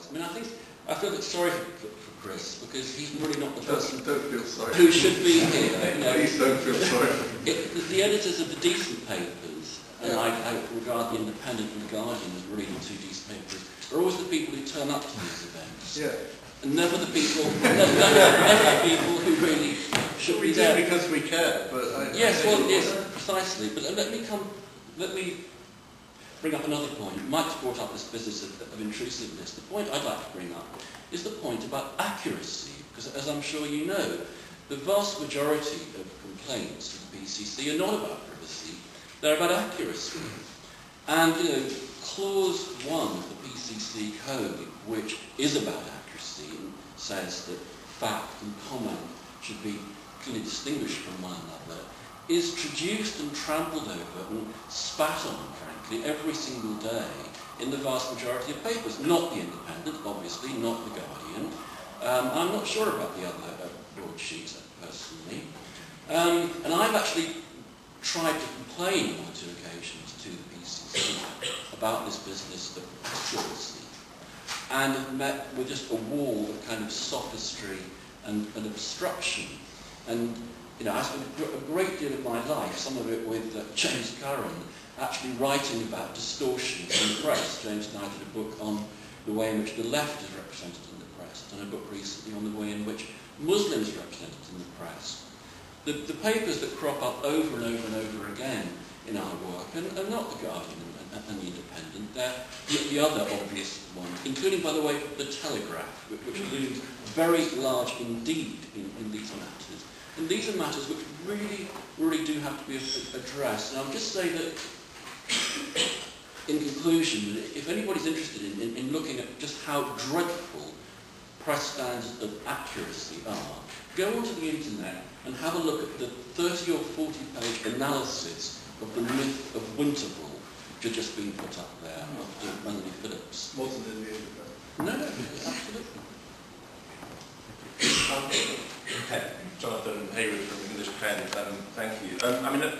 I mean, I feel sorry for Chris, because he's really not the person Don't feel sorry. who should be here. You know. Please don't feel sorry. The editors of the decent papers, and I regard the Independent and the Guardian as really the two decent papers, are always the people who turn up to these events. Yeah. And never the people who really should be there. We do because we care, but yes, precisely. But let me bring up another point. Mike's brought up this business of intrusiveness. The point I'd like to bring up is the point about accuracy, because as I'm sure you know, the vast majority of complaints to the PCC are not about privacy, they're about accuracy. And, you know, Clause 1 of the PCC Code, which is about accuracy and says that fact and comment should be clearly distinguished from one another, is traduced and trampled over and spat on, frankly, every single day in the vast majority of papers. Not the Independent, obviously, not the Guardian. I'm not sure about the other broadsheets, personally. And I've actually tried to complain on 2 occasions to the PCC about this business of accuracy, and have met with just a wall of kind of sophistry and obstruction. And, you know, I spent a great deal of my life, some of it with James Curran, actually writing about distortions in the press. James and I did a book on the way in which the left is represented in the press. I've done a book recently on the way in which Muslims are represented in the press. The papers that crop up over and over and over again in our work are not the Guardian and the Independent. They're the other obvious ones, including, by the way, the Telegraph, which looms very large indeed in these matters. And these are matters which really do have to be addressed. And I'll just say that, in conclusion, if anybody's interested in looking at just how dreadful press standards of accuracy are, go onto the internet and have a look at the 30 or 40 page analysis of the myth of Winterval, which had just been put up there after Phillips. Wasn't in the Independent. No, absolutely. Jonathan Hayward from English Penn, thank you. I mean, at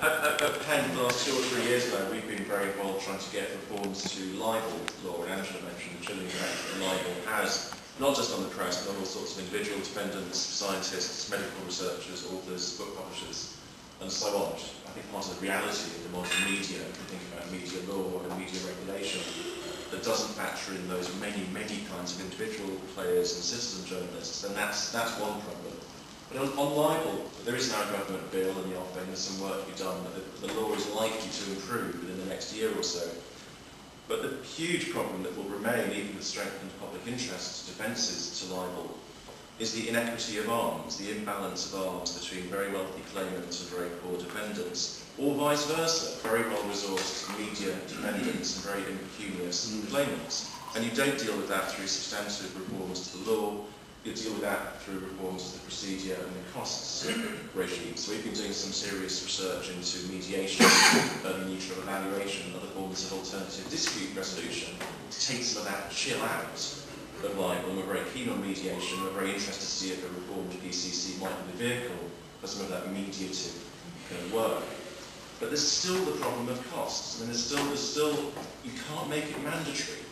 Penn, the last 2 or 3 years now, we've been very involved trying to get reforms to libel law, and Angela mentioned the chilling effect that libel has, not just on the press, but on all sorts of individual defendants, scientists, medical researchers, authors, book publishers, and so on. I think part of the reality of the modern media, if you think about media law and media regulation, that doesn't factor in those many kinds of individual players and citizen journalists, then that's one problem. But on libel, there is now a government bill in the offing, there's some work to be done, but the law is likely to improve within the next year or so. But the huge problem that will remain, even with strengthened public interest defences to libel, is the inequity of arms, the imbalance of arms between very wealthy claimants and very poor defendants, or vice versa, very well-resourced media defendants and very impecunious claimants. And you don't deal with that through substantive reforms to the law, you deal with that through reforms to the procedure and the costs regime. So we've been doing some serious research into mediation, early neutral evaluation, and other forms of alternative dispute resolution to take some of that chill out of libel. And we're very keen on mediation. We're very interested to see if a reformed PCC might be the vehicle for some of that mediative work. But there's still the problem of costs. I mean, there's still, you can't make it mandatory.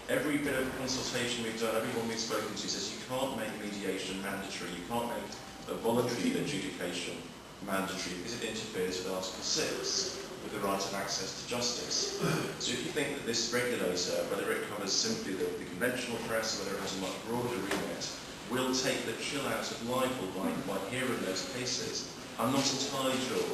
Every bit of consultation we've done, everyone we've spoken to says you can't make mediation mandatory. You can't make a voluntary adjudication mandatory because it interferes with Article 6, with the right of access to justice. So if you think that this regulator, whether it covers simply the conventional press or whether it has a much broader remit, will take the chill out of libel by hearing those cases, I'm not entirely sure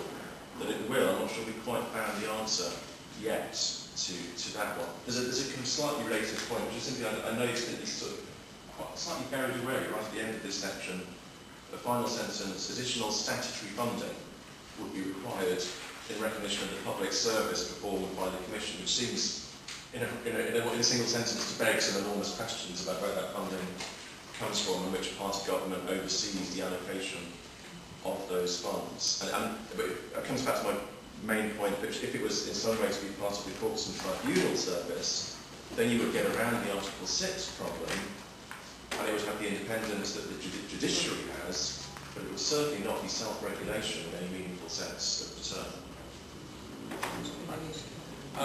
that it will. I'm not sure we've quite found the answer yet to that one. There's a slightly related point, which is simply I noticed that you sort of quite slightly buried away right at the end of this section. The final sentence, additional statutory funding would be required in recognition of the public service performed by the Commission, which seems, in a single sentence, to beg some enormous questions about where that funding comes from and which part of government oversees the allocation of those funds. And it comes back to my main point, which if it was in some way to be part of the courts and tribunal service, then you would get around the Article 6 problem, and it would have the independence that the judiciary has, but it would certainly not be self-regulation in any meaningful sense of the term. I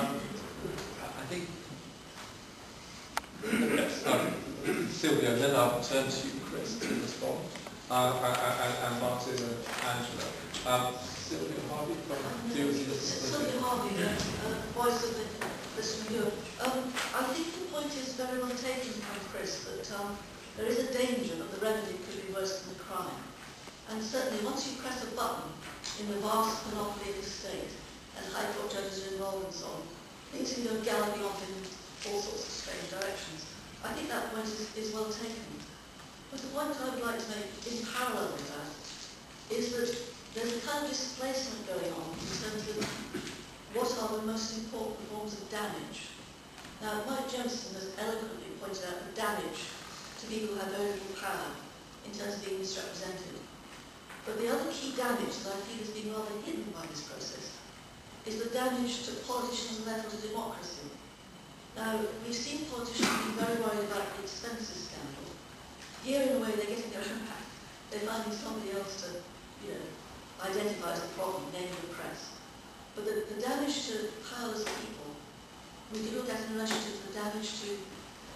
think Sylvia, and then I'll turn to you, Chris, to respond, and Martin and Angela. Sylvia Harvey, Sylvia Harvey, voice of the listening Europe. I think the point is very well taken by Chris, that there is a danger that the remedy could be worse than the crime. And certainly once you press a button in the vast monopoly of the state, and High Court judges are involved and so on, things can go galloping off in all sorts of strange directions. I think that point is well taken. But the point I would like to make in parallel with that is that there's a kind of displacement going on in terms of what are the most important forms of damage. Now, Mike Jemison has eloquently pointed out the damage to people who have very little power in terms of being misrepresented. But the other key damage that I feel has been rather hidden by this process is the damage to politicians' level of democracy. Now, we've seen politicians being very worried about the expenses scandal. Here, in a way, they're getting their own back. They're finding somebody else to, identify as the problem, namely the press. But the damage to powerless people, we can look at in relation to the damage to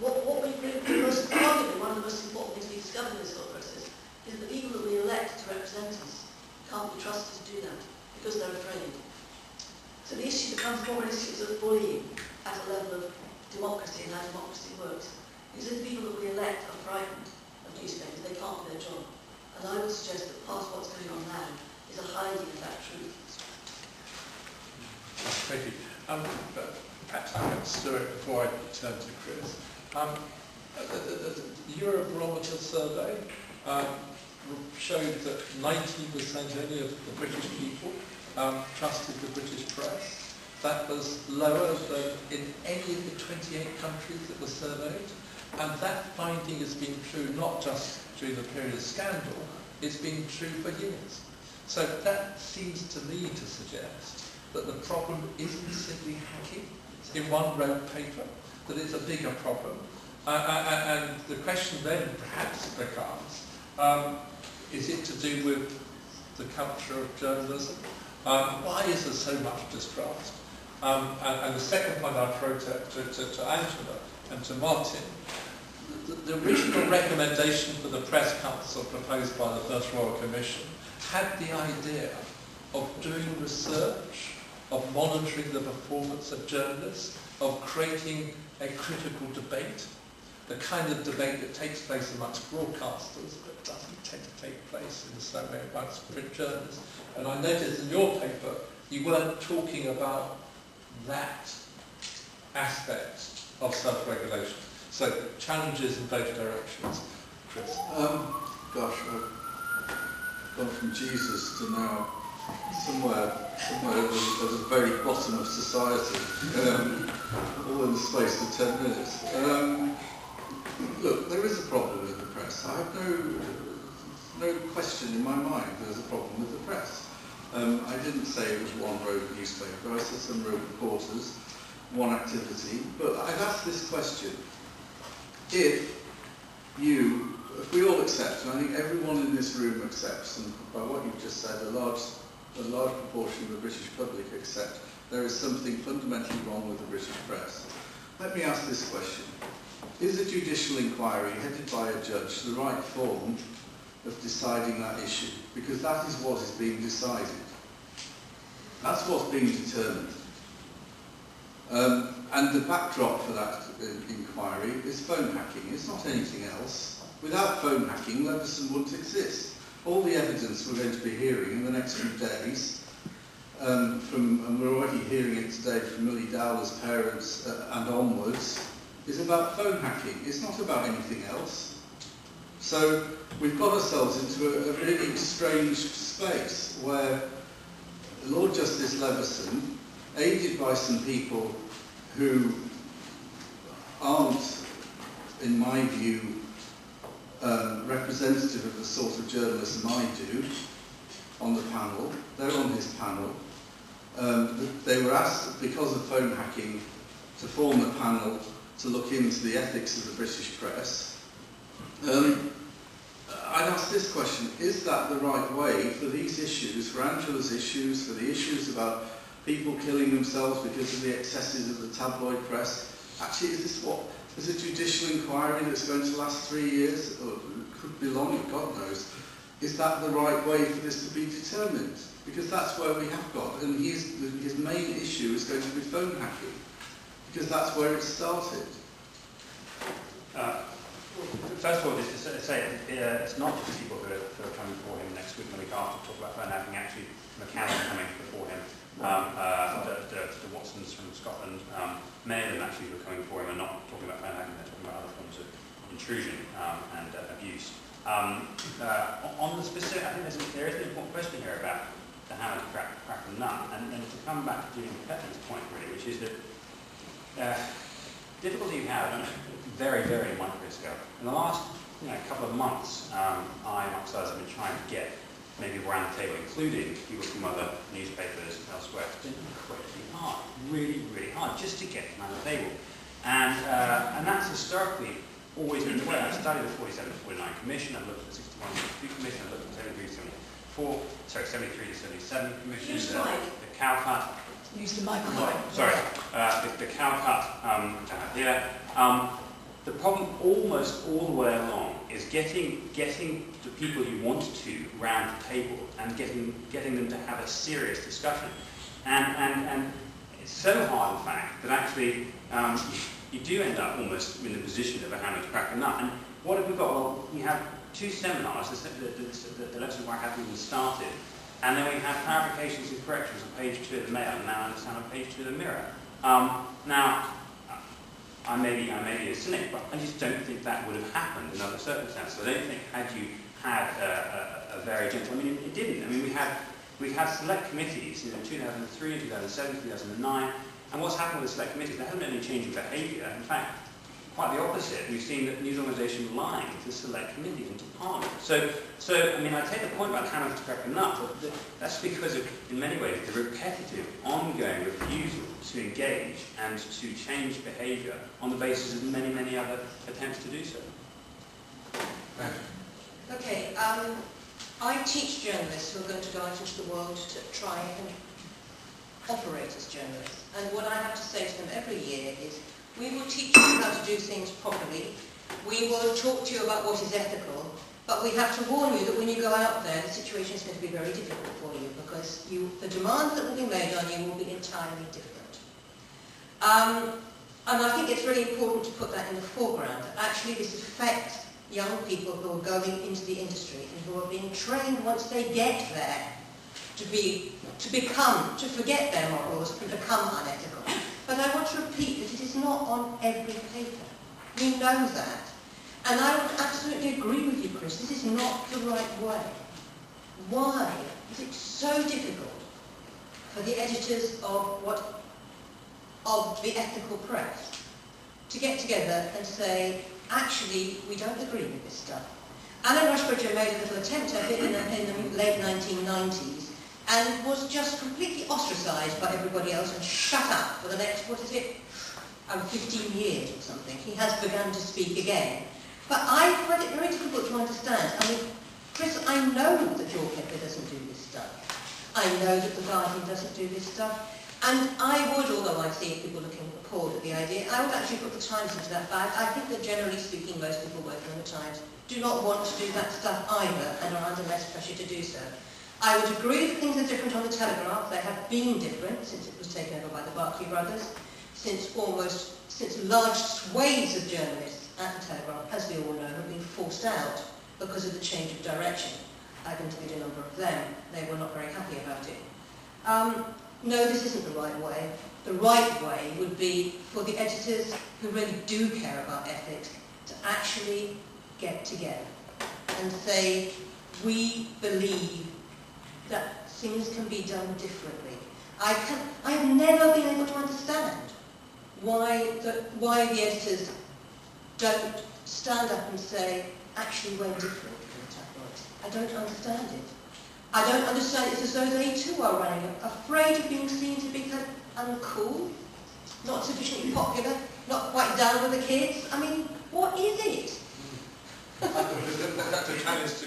what we bring, arguably one of the most important things we discovered in this whole process is the people that we elect to represent us can't be trusted to do that because they're afraid. So the issue becomes more an issue of bullying at a level of democracy and how democracy works. Because if the people that we elect are frightened of newspapers, they can't do their job. And I would suggest that part of what's going on now is a hiding of that truth. Thank you. Perhaps I can stir it before I turn to Chris. The Eurobarometer survey showed that 90% only of the British people trusted the British press. That was lower than in any of the 28 countries that were surveyed. And that finding has been true not just during the period of scandal, it's been true for years. So that seems to me to suggest that the problem isn't simply hacking in one road paper, that it's a bigger problem. And the question then perhaps becomes, is it to do with the culture of journalism? Why is there so much distrust? And the second point I'll throw to Angela and to Martin, the original recommendation for the Press Council proposed by the First Royal Commission had the idea of doing research, of monitoring the performance of journalists, of creating a critical debate, the kind of debate that takes place amongst broadcasters but doesn't tend to take place in the same way amongst print journalists. And I noticed in your paper you weren't talking about that aspect of self-regulation. So challenges in both directions. Chris? Gosh, I've gone from Jesus to now somewhere at the very bottom of society, all in the space of 10 minutes. Look, there is a problem with the press. I have no question in my mind there's a problem with the press. I didn't say it was one rogue newspaper. I said some rogue reporters, one activity. But I've asked this question. If we all accept, and I think everyone in this room accepts, and by what you've just said, a large proportion of the British public accept, there is something fundamentally wrong with the British press. Let me ask this question. Is a judicial inquiry headed by a judge the right form of deciding that issue? Because that is what is being decided. That's what's being determined. And the backdrop for that inquiry is phone hacking. It's not anything else. Without phone hacking, Leveson wouldn't exist. All the evidence we're going to be hearing in the next few days, and we're already hearing it today from Millie Dowler's parents and onwards, is about phone hacking. It's not about anything else. So we've got ourselves into a really strange space where Lord Justice Leveson, aided by some people who aren't, in my view, representative of the sort of journalism I do, on the panel. They're on his panel. They were asked, because of phone hacking, to form a panel to look into the ethics of the British press. I'd ask this question, is that the right way for these issues, for Angela's issues, for the issues about people killing themselves because of the excesses of the tabloid press? Actually, is this what There's a judicial inquiry that's going to last 3 years, or it could be longer, God knows. Is that the right way for this to be determined? Because that's where we have got, and his main issue is going to be phone hacking, because that's where it started. First of all, just to say, it's not just people who are coming before him next week and the week after to talk about phone hacking. Actually, McCann coming before him, the Watsons from Scotland, many of them actually who are coming before him are not talking about phone hacking, they're talking about other forms of intrusion and abuse. On the specific, I think there is an important question here about the hammer to crack the nut, and to come back to Julian Petlin's point really, which is that difficulty you have, very, very micro scale. In the last couple of months, I and others have been trying to get maybe around the table, including people from other newspapers elsewhere. It's been incredibly hard, really, really hard, just to get them around the table. And that's historically always been the way. I studied the 47-49 Commission, I've looked at the 61-62 Commission, I've looked at the 73 to 77 Commission, the cow cut. Use the microphone. Sorry, the cow cut here. The problem almost all the way along is getting the people you want to round the table and getting them to have a serious discussion. And it's so hard, in fact, that actually you do end up almost in the position of a hammer to crack a nut. And what have we got? Well, we have 2 seminars, the lessons where haven't even started, and then we have clarifications and corrections on page 2 of the Mail, and now I understand on page 2 of the Mirror. Now, I may be a cynic, but I just don't think that would have happened in other circumstances. I don't think had you had a very gentle, I mean, it didn't. I mean, we had select committees in 2003, 2007, 2009, and what's happened with the select committees, there hasn't been any change in behaviour. In fact, quite the opposite. We've seen that news organisations lying to select committees and to Parliament. So I mean, I take the point about hammer to crack a nut, but that's because of, in many ways, the repetitive, ongoing refusal to engage and to change behaviour on the basis of many, many other attempts to do so. Okay, I teach journalists who are going to go out into the world to try and operate as journalists. And what I have to say to them every year is, we will teach you how to do things properly. We will talk to you about what is ethical, but we have to warn you that when you go out there, the situation is going to be very difficult for you, because the demands that will be made on you will be entirely different. And I think it's really important to put that in the foreground, that actually this affects young people who are going into the industry and who are being trained once they get there to forget their morals and become unethical. But I want to repeat that it is not on every paper. You know that. And I would absolutely agree with you, Chris, this is not the right way. Why is it so difficult for the editors of the ethical press to get together and say, actually, we don't agree with this stuff? Alan Rushbridger made a little attempt at it in the late 1990s and was just completely ostracised by everybody else and shut up for the next, 15 years or something. He has begun to speak again. But I find it very difficult to understand. I mean, Chris, I know that your paper doesn't do this stuff. I know that the Guardian doesn't do this stuff. And I would, although I see people looking appalled at the idea, I would actually put the Times into that bag. I think that generally speaking, most people working on the Times do not want to do that stuff either and are under less pressure to do so. I would agree that things are different on the Telegraph. They have been different since it was taken over by the Barclay brothers, since large swathes of journalists at the Telegraph, as we all know, have been forced out because of the change of direction. I've interviewed a number of them. They were not very happy about it. No, this isn't the right way. The right way would be for the editors who really do care about ethics to actually get together and say, we believe that things can be done differently. I've never been able to understand why the editors don't stand up and say, actually we're different from the tabloids. I don't understand it. I don't understand it. It's as though they too are running, afraid of being seen to be kind of uncool, not sufficiently popular, not quite down with the kids. I mean, what is it? That's a challenge to